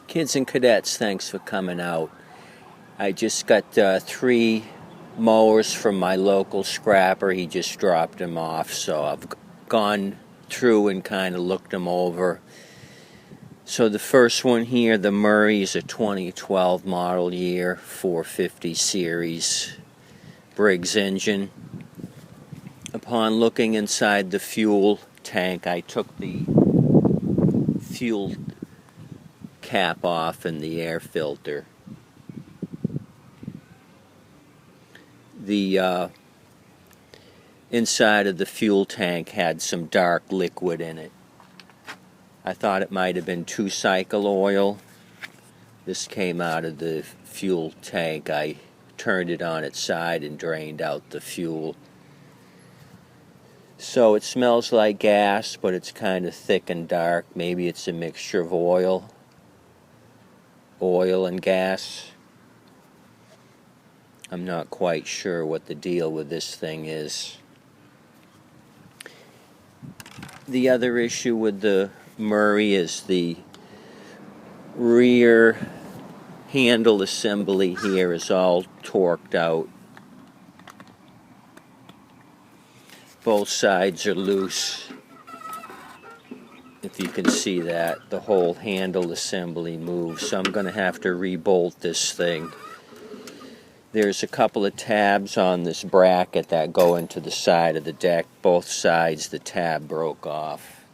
Kids and cadets, thanks for coming out. I just got 3 mowers from my local scrapper. He just dropped them off, so I've gone through and kind of looked them over. So the first one here, the Murray, is a 2012 model year, 450 series Briggs engine. Upon looking inside the fuel tank, I took the fuel cap off and the air filter. The inside of the fuel tank had some dark liquid in it. I thought it might have been 2-cycle oil. This came out of the fuel tank. I turned it on its side and drained out the fuel. So it smells like gas, but it's kind of thick and dark. Maybe it's a mixture of oil and gas. I'm not quite sure what the deal with this thing is. The other issue with the Murray is the rear handle assembly here is all torqued out. Both sides are loose. If you can see that, the whole handle assembly moves, so I'm going to have to rebolt this thing. There's a couple of tabs on this bracket that go into the side of the deck. Both sides, the tab broke off.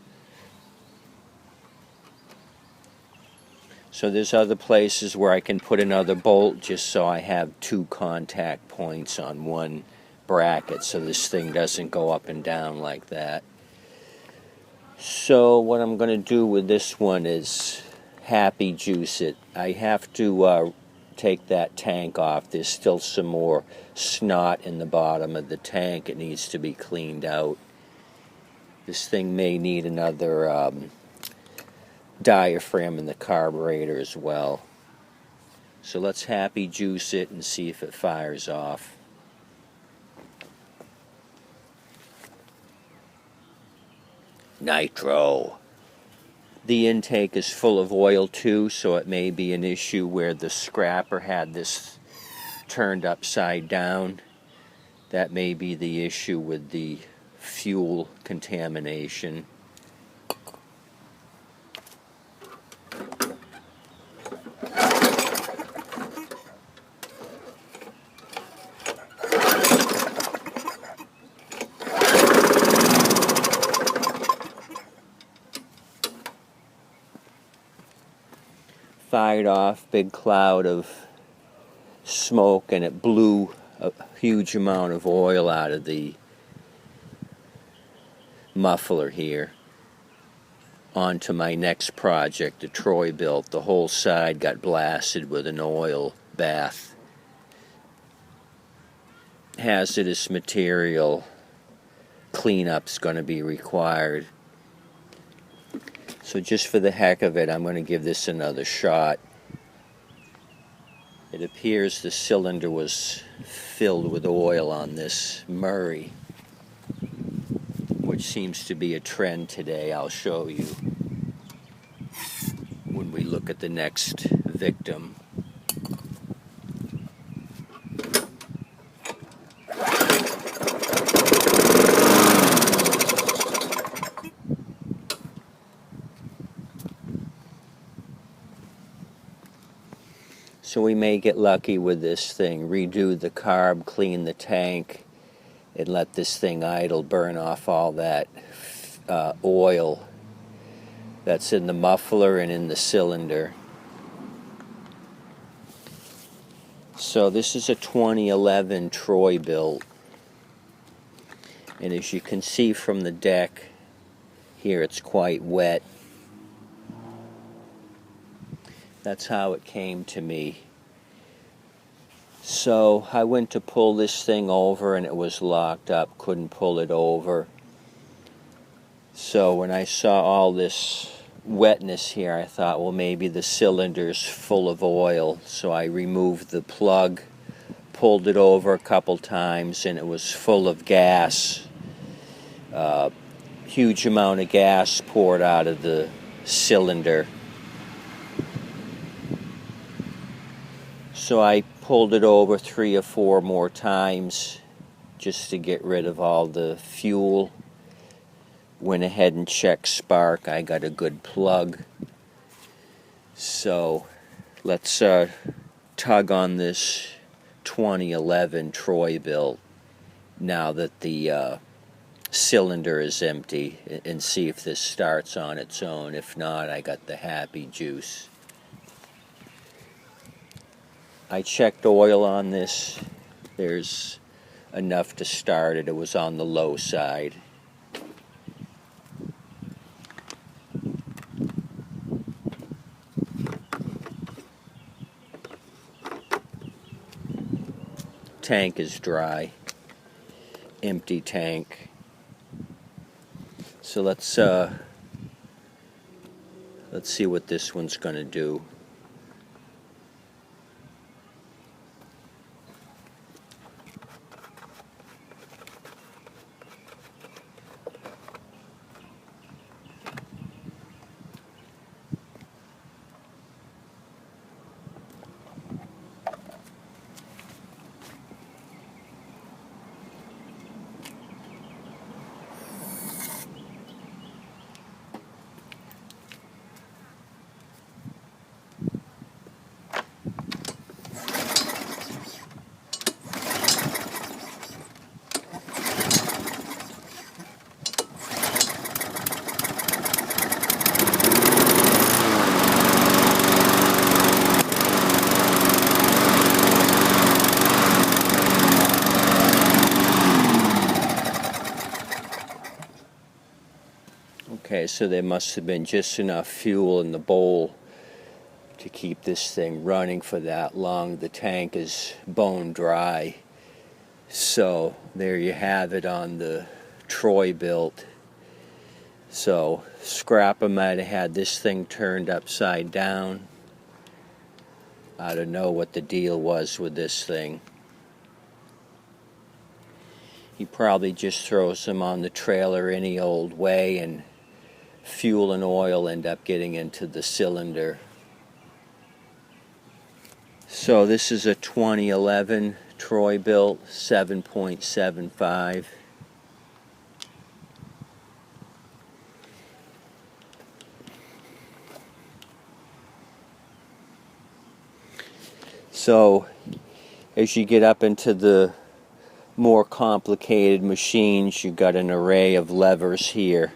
So there's other places where I can put another bolt just so I have 2 contact points on one bracket so this thing doesn't go up and down like that. So what I'm going to do with this one is happy juice it. I have to take that tank off. There's still some more snot in the bottom of the tank. It needs to be cleaned out. This thing may need another diaphragm in the carburetor as well. So let's happy juice it and see if it fires off. Nitro. The intake is full of oil too, so it may be an issue where the scrapper had this turned upside down. That may be the issue with the fuel contamination. Fired off, big cloud of smoke, and it blew a huge amount of oil out of the muffler here onto my next project, the Troy-Bilt. The whole side got blasted with an oil bath. Hazardous material cleanup's going to be required. So just for the heck of it, I'm going to give this another shot. It appears the cylinder was filled with oil on this Murray, which seems to be a trend today. I'll show you when we look at the next victim. So we may get lucky with this thing, redo the carb, clean the tank, and let this thing idle, burn off all that oil that's in the muffler and in the cylinder. So this is a 2011 Troy-Bilt, and as you can see from the deck here, it's quite wet. That's how it came to me. So I went to pull this thing over and it was locked up, couldn't pull it over. So when I saw all this wetness here, I thought, well, maybe the cylinder's full of oil. So I removed the plug, pulled it over a couple times, and it was full of gas. Huge amount of gas poured out of the cylinder. So I pulled it over 3 or 4 more times just to get rid of all the fuel. Went ahead and checked spark. I got a good plug. So let's tug on this 2011 Troy-Bilt now that the cylinder is empty, and see if this starts on its own. If not, I got the happy juice. I checked oil on this. There's enough to start it. It was on the low side. Tank is dry. Empty tank. So let's see what this one's going to do. Okay, so there must have been just enough fuel in the bowl to keep this thing running for that long. The tank is bone dry. So there you have it on the Troy-Bilt. So Scrapper might have had this thing turned upside down. I don't know what the deal was with this thing. He probably just throws them on the trailer any old way, and fuel and oil end up getting into the cylinder. So this is a 2011 Troy-Bilt 7.75. So as you get up into the more complicated machines, you got an array of levers here.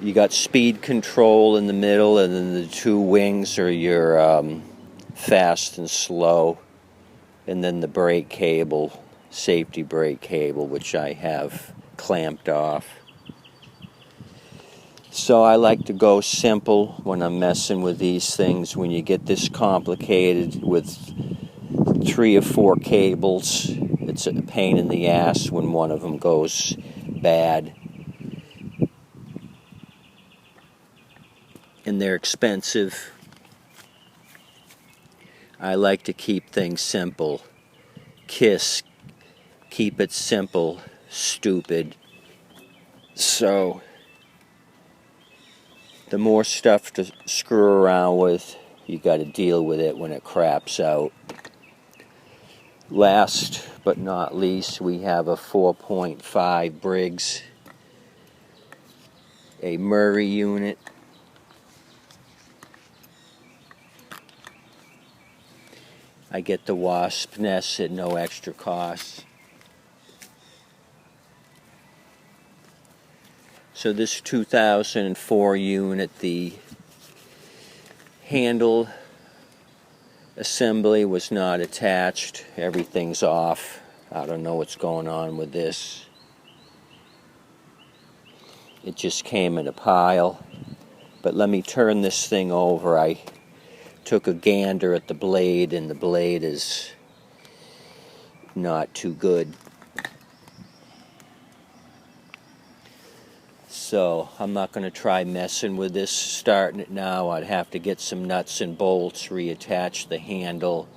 You got speed control in the middle, and then the 2 wings are your fast and slow, and then the brake cable, safety brake cable, which I have clamped off. So I like to go simple when I'm messing with these things. When you get this complicated with 3 or 4 cables, it's a pain in the ass when one of them goes bad. And they're expensive. I like to keep things simple. KISS, keep it simple, stupid. So the more stuff to screw around with, you got to deal with it when it craps out. Last but not least, we have a 4.5 Briggs, a Murray unit. I get the wasp nest at no extra cost. So this 2004 unit, the handle assembly was not attached. Everything's off. I don't know what's going on with this. It just came in a pile. But let me turn this thing over. I took a gander at the blade, and the blade is not too good. So I'm not going to try messing with this, starting it now. I'd have to get some nuts and bolts, reattach the handle,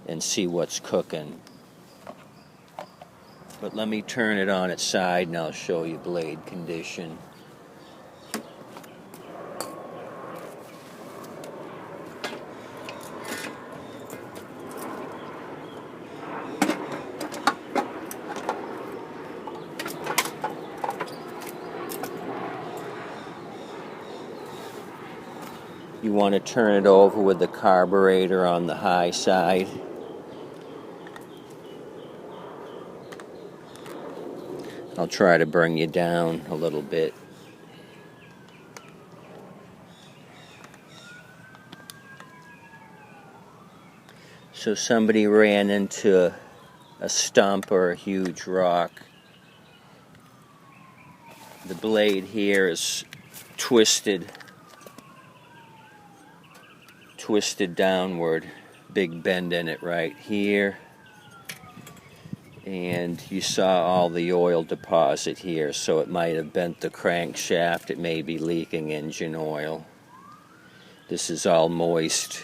and see what's cooking. But let me turn it on its side and I'll show you blade condition. You want to turn it over with the carburetor on the high side. I'll try to bring you down a little bit. So somebody ran into a stump or a huge rock. The blade here is twisted downward. Big bend in it right here. And you saw all the oil deposit here, so it might have bent the crankshaft. It may be leaking engine oil. This is all moist.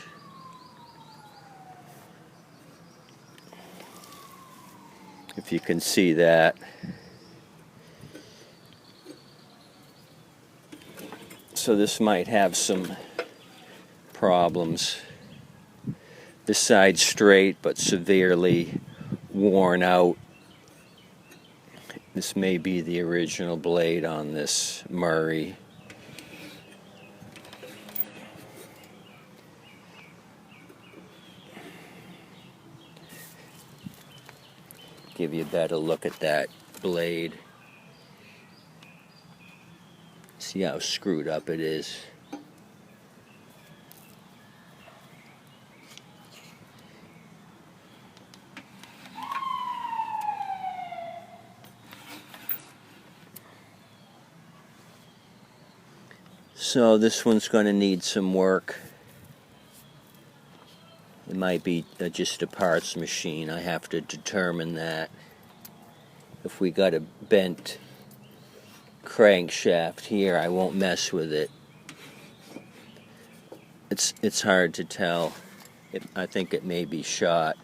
If you can see that. So this might have some problems. This side's straight but severely worn out. This may be the original blade on this Murray. Give you a better look at that blade. See how screwed up it is. So this one's going to need some work. It might be just a parts machine. I have to determine that. If we got a bent crankshaft here, I won't mess with it. It's hard to tell. I think it may be shot.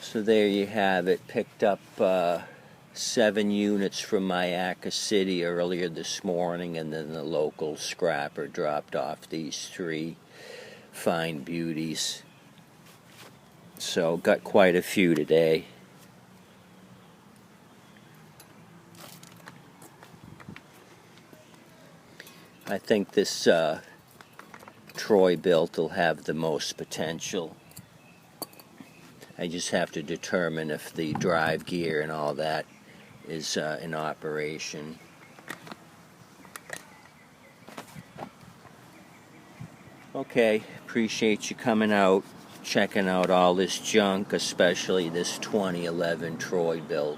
So there you have it. Picked up 7 units from Mayaca City earlier this morning, and then the local scrapper dropped off these 3 fine beauties. So got quite a few today. I think this Troy-Bilt will have the most potential. I just have to determine if the drive gear and all that is in operation. Okay, appreciate you coming out, checking out all this junk, especially this 2011 Troy-Bilt.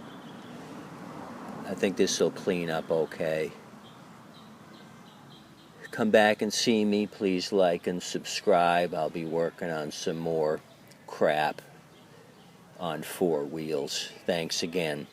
I think this will clean up okay. Come back and see me. Please like and subscribe. I'll be working on some more crap on 4 wheels. Thanks again.